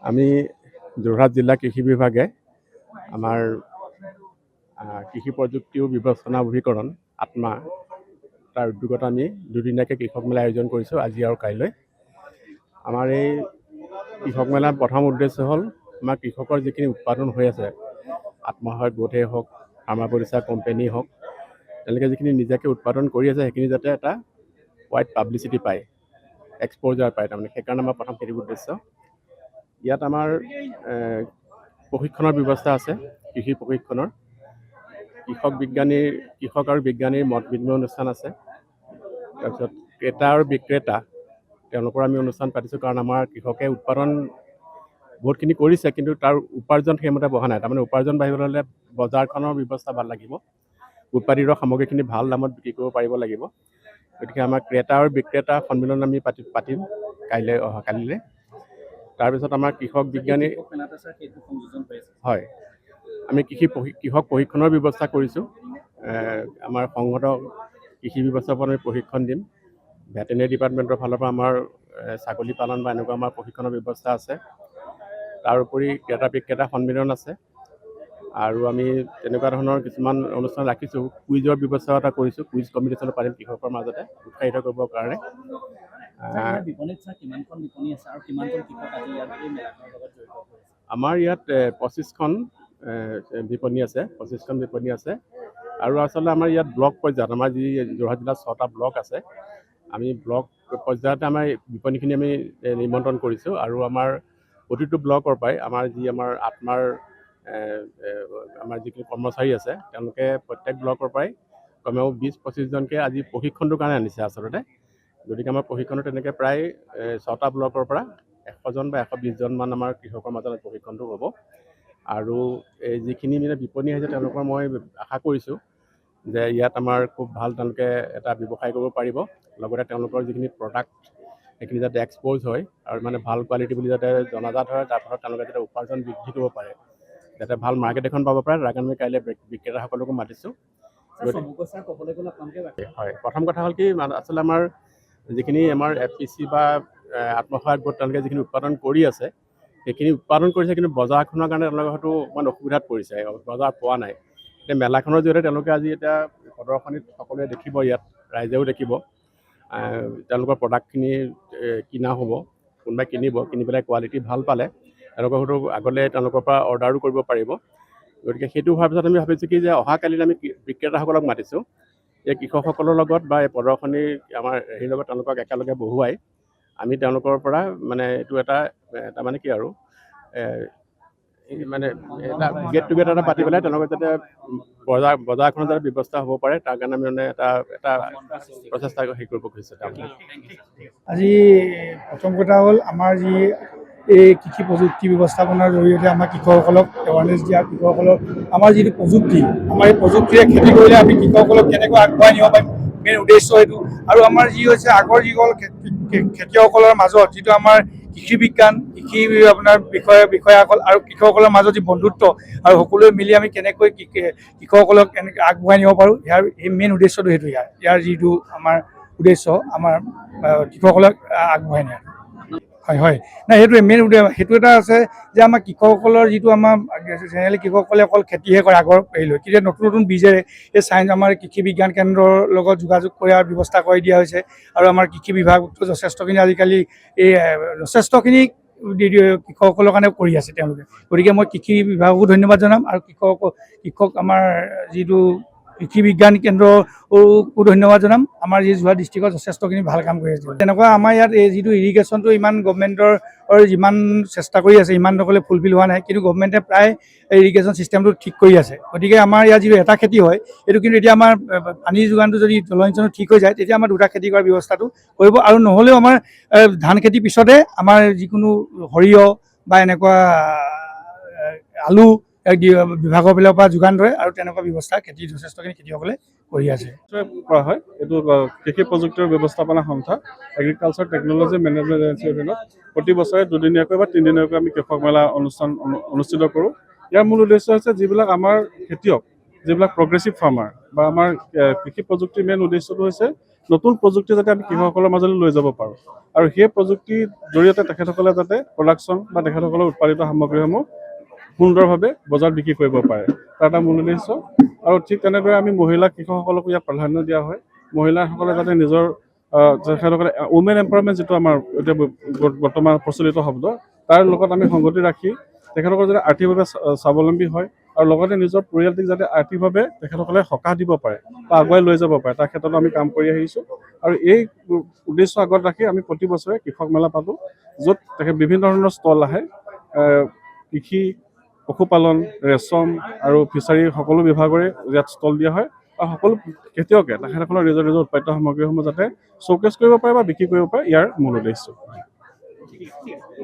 আমি যোৰহাট জিলা কৃষি বিভাগে আমাৰ কৃষি প্ৰযুক্তি ও ব্যৱস্থাপনাভিকৰণ আত্মা তাৰ উদ্যোগত আমি দুদিনীয়াকৈ কৃষক মেলা আয়োজন কৰিছোঁ আজি আৰু কাইলৈ। আমাৰ এই কৃষক মেলাৰ প্ৰথম উদ্দেশ্য হ'ল আমাৰ কৃষকৰ যিখিনি উৎপাদন হৈ আছে, আত্মসহায়ক গোটেই হওক, ফাৰ্মাৰ প্ৰডিউচাৰ কোম্পানী হওক, তেওঁলোকে যিখিনি নিজাকৈ উৎপাদন কৰি আছে সেইখিনি যাতে এটা ৱাইড পাব্লিচিটি পায়, এক্সপ'জাৰ পায়, তাৰমানে সেইকাৰণে আমাৰ প্ৰথম সেইটো উদ্দেশ্য। ইয়াত আমাৰ প্ৰশিক্ষণৰ ব্যৱস্থা আছে, কৃষি প্ৰশিক্ষণৰ। কৃষক আৰু বিজ্ঞানীৰ মত বিনিময় অনুষ্ঠান আছে। তাৰপিছত ক্ৰেতা আৰু বিক্ৰেতা তেওঁলোকৰ আমি অনুষ্ঠান পাতিছোঁ, কাৰণ আমাৰ কৃষকে উৎপাদন বহুতখিনি কৰিছে, কিন্তু তাৰ উপাৰ্জন সেইমতে বঢ়া নাই। তাৰমানে উপাৰ্জন বাঢ়িবলৈ হ'লে বজাৰখনৰ ব্যৱস্থা ভাল লাগিব, উৎপাদিত সামগ্ৰীখিনি ভাল দামত বিক্ৰী কৰিব পাৰিব লাগিব। গতিকে আমাৰ ক্ৰেতা আৰু বিক্ৰেতা সন্মিলন আমি পাতিম কালিলৈ। তাৰপিছত আমাৰ কৃষক বিজ্ঞানী, হয়, আমি কৃষক প্ৰশিক্ষণৰ ব্যৱস্থা কৰিছোঁ। আমাৰ সংহত কৃষি ব্যৱস্থাপনাত আমি প্ৰশিক্ষণ দিম। ভেটেনেৰি ডিপাৰ্টমেণ্টৰ ফালৰ পৰা আমাৰ ছাগলী পালন বা এনেকুৱা আমাৰ প্ৰশিক্ষণৰ ব্যৱস্থা আছে। তাৰোপৰি ক্ৰেতা বিক্ৰেতা সন্মিলন আছে, আৰু আমি তেনেকুৱা ধৰণৰ কিছুমান অনুষ্ঠান ৰাখিছোঁ। কুইজৰ ব্যৱস্থা এটা কৰিছোঁ, কুইজ কম্পিটিশ্যনো পাৰিম কৃষকৰ মাজতে উৎসাহিত কৰিবৰ কাৰণে। আমাৰ ইয়াত 25খন বিপণী আছে, 25খন বিপণী আছে। আৰু আচলতে আমাৰ ইয়াত ব্লক পৰ্যায়ত, আমাৰ যি যোৰহাট জিলাত 6টা ব্লক আছে, আমি ব্লক পৰ্যায়তে আমাৰ বিপণীখিনি আমি নিমন্ত্ৰণ কৰিছোঁ। আৰু আমাৰ প্ৰতিটো ব্লকৰ পৰাই আমাৰ আমাৰ যিখিনি কৰ্মচাৰী আছে, তেওঁলোকে প্ৰত্যেক ব্লকৰ পৰাই কমেও 20-25জনকৈ আজি প্ৰশিক্ষণটোৰ কাৰণে আনিছে আচলতে। গতিকে আমাৰ প্ৰশিক্ষণত তেনেকৈ প্ৰায় 6টা ব্লকৰ পৰা 100জন বা 120জনমান আমাৰ কৃষকৰ মাজত প্ৰশিক্ষণটো হ'ব। আৰু এই যিখিনি মানে বিপণী আহিছে তেওঁলোকৰ মই আশা কৰিছোঁ যে ইয়াত আমাৰ খুব ভাল তেওঁলোকে এটা ব্যৱসায় কৰিব পাৰিব। লগতে তেওঁলোকৰ যিখিনি প্ৰডাক্ট সেইখিনি যাতে এক্সপ'জ হয় আৰু মানে ভাল কোৱালিটি বুলি যাতে জনাজাত হয়, তাৰ ফলত তেওঁলোকে যাতে উপাৰ্জন বৃদ্ধি কৰিব পাৰে, যাতে ভাল মাৰ্কেট এখন পাব পাৰে, তাৰ কাৰণে আমি কাইলৈ বিক্ৰেতাসকলকো মাতিছোঁ। হয়, প্ৰথম কথা হ'ল কি, আচলতে আমাৰ যিখিনি আমাৰ FPC বা আত্মসহায়ক গোট তেওঁলোকে যিখিনি উৎপাদন কৰি আছে, সেইখিনি উৎপাদন কৰিছে, কিন্তু বজাৰখনৰ কাৰণে তেওঁলোকে হয়তো অকণমান অসুবিধাত পৰিছে, বজাৰ পোৱা নাই। এতিয়া মেলাখনৰ জৰিয়তে তেওঁলোকে আজি এতিয়া প্ৰদৰ্শনীত সকলোৱে দেখিব, ইয়াত ৰাইজেও দেখিব তেওঁলোকৰ প্ৰডাক্টখিনি কিনা হ'ব, কোনোবাই কিনিব, কিনি পেলাই কোৱালিটি ভাল পালে তেওঁলোকৰ হয়তো আগলৈ তেওঁলোকৰ পৰা অৰ্ডাৰো কৰিব পাৰিব। গতিকে সেইটো হোৱাৰ পিছত আমি ভাবিছোঁ কি যে অহাকালিলৈ আমি বিক্ৰেতাসকলক মাতিছোঁ, এই কৃষকসকলৰ লগত বা এই প্ৰদৰ্শনী আমাৰ হেৰিৰ লগত তেওঁলোকক একেলগে বহুৱাই আমি তেওঁলোকৰ পৰা মানে এইটো এটা মানে কি আৰু মানে এটা গেট টুগেডাৰ এটা পাতি পেলাই তেওঁলোকৰ যাতে বজাৰখনত যাতে ব্যৱস্থা হ'ব পাৰে, তাৰ কাৰণে আমি মানে এটা প্ৰচেষ্টা হেৰি কৰিব খুজিছোঁ। আজি প্ৰথম কথা হ'ল আমাৰ যি এই কৃষি প্ৰযুক্তি ব্যৱস্থাপনাৰ জৰিয়তে আমাৰ কৃষকসকলক এৱাৰনেছ দিয়া, কৃষকসকলক আমাৰ যিটো প্ৰযুক্তি, আমাৰ এই প্ৰযুক্তিৰে খেতি কৰিলে আমি কৃষকসকলক কেনেকৈ আগবঢ়াই নিব পাৰিম, মেইন উদ্দেশ্য এইটো। আৰু আমাৰ যি হৈছে আগৰ যিসকল খেতিয়কসকলৰ মাজত যিটো আমাৰ কৃষি বিজ্ঞান, কৃষি আপোনাৰ বিষয়াসকল আৰু কৃষকসকলৰ মাজত যি বন্ধুত্ব, আৰু সকলোৱে মিলি আমি কেনেকৈ কৃষকসকলক কেনেকৈ আগবঢ়াই নিব পাৰোঁ, এই মেইন উদ্দেশ্যটো সেইটো। ইয়াৰ যিটো আমাৰ উদ্দেশ্য, আমাৰ কৃষকসকলক আগবঢ়াই নিয়া। হয়, নাই সেইটোৱে মেইন সেইটো এটা আছে যে আমাৰ কৃষকসকলৰ যিটো আমাৰ জেনেৰেলি কৃষকসকলে অকল খেতিহে কৰে আগৰ হেৰিলৈ, কিন্তু নতুন নতুন বীজেৰে এই আমাৰ কৃষি বিজ্ঞান কেন্দ্ৰৰ লগত যোগাযোগ কৰাৰ ব্যৱস্থা কৰি দিয়া হৈছে। আৰু আমাৰ কৃষি বিভাগটো যথেষ্টখিনি আজিকালি যথেষ্টখিনি কৃষকসকলৰ কাৰণে কৰি আছে তেওঁলোকে। গতিকে মই কৃষি বিভাগকো ধন্যবাদ জনাম, আৰু কৃষক আমাৰ যিটো কৃষি বিজ্ঞান কেন্দ্ৰকো ধন্যবাদ জনাম। আমাৰ যি যোৰহাট ডিষ্ট্ৰিক্টত যথেষ্টখিনি ভাল কাম কৰি আছে। তেনেকুৱা আমাৰ ইয়াত এই যিটো ইৰিগেশ্যনটো ইমান গভমেণ্টৰ যিমান চেষ্টা কৰি আছে ইমান নকলে ফুলফিল হোৱা নাই, কিন্তু গভমেণ্টে প্ৰায় ইৰিগেশ্যন চিষ্টেমটো ঠিক কৰি আছে। গতিকে আমাৰ ইয়াত যিটো এটা খেতি হয়, এইটো কিন্তু এতিয়া আমাৰ পানীৰ যোগানটো যদি জলসিঞ্চনটো ঠিক হৈ যায়, তেতিয়া আমাৰ দুটা খেতি কৰাৰ ব্যৱস্থাটো কৰিব। আৰু নহ'লেও আমাৰ ধান খেতিৰ পিছতে আমাৰ যিকোনো সৰিয়হ বা এনেকুৱা আলু বিভাগৰ ফালৰ পৰা যোগান ধৰে, আৰু তেনেকুৱা ব্যৱস্থা যথেষ্টখিনি খেতিয়কসকলে কৰি আছে। কৰা হয়, এইটো কৃষি প্ৰযুক্তিৰ ব্যৱস্থাপনা সংস্থা এগ্ৰিকালচাৰ টেকনলজি মেনেজমেণ্ট ইনষ্টিটিউটত প্ৰতি বছৰে দুদিনীয়াকৈ বা তিনিদিনীয়াকৈ আমি কৃষক মেলা অনুষ্ঠিত কৰোঁ। ইয়াৰ মূল উদ্দেশ্য হৈছে যিবিলাক আমাৰ খেতিয়ক, যিবিলাক প্ৰগ্ৰেছিভ ফাৰ্মাৰ বা আমাৰ কৃষি প্ৰযুক্তিৰ মেইন উদ্দেশ্যটো হৈছে নতুন প্ৰযুক্তি যাতে আমি কৃষকসকলৰ মাজলৈ লৈ যাব পাৰোঁ আৰু সেই প্ৰযুক্তিৰ জৰিয়তে তেখেতসকলে যাতে প্ৰডাকশ্যন বা তেখেতসকলৰ উৎপাদিত সামগ্ৰীসমূহ সুন্দৰভাৱে বজাৰত বিক্ৰী কৰিব পাৰে তাৰ এটা মূল উদ্দেশ্য। আৰু ঠিক তেনেদৰে আমি মহিলা কৃষকসকলকো ইয়াত প্ৰাধান্য দিয়া হয়। মহিলাসকলে যাতে নিজৰ তেখেতসকলে উমেন এম্পাৱাৰমেণ্ট যিটো আমাৰ এতিয়া বৰ্তমান প্ৰচলিত শব্দ তাৰ লগত আমি সংগতি ৰাখি তেখেতসকলে যাতে আৰ্থিকভাৱে স্বাৱলম্বী হয় আৰু লগতে নিজৰ পৰিয়ালটিক যাতে আৰ্থিকভাৱে তেখেতসকলে সকাহ দিব পাৰে বা আগুৱাই লৈ যাব পাৰে তাৰ ক্ষেত্ৰত আমি কাম কৰি আহিছোঁ। আৰু এই উদ্দেশ্য আগত ৰাখি আমি প্ৰতি বছৰে কৃষক মেলা পাতোঁ, য'ত বিভিন্ন ধৰণৰ ষ্টল আহে। কৃষি, পশুপালন, ৰেচম আৰু ফিচাৰী সকলো বিভাগৰে ইয়াত ষ্টল দিয়া হয় আৰু সকলো খেতিয়কে তেখেতসকলৰ নিজৰ নিজৰ উৎপাদিত সামগ্ৰীসমূহ যাতে শ্ব'কেছ কৰিব পাৰে বা বিক্ৰী কৰিব পাৰে ইয়াৰ মূল উদ্দেশ্য।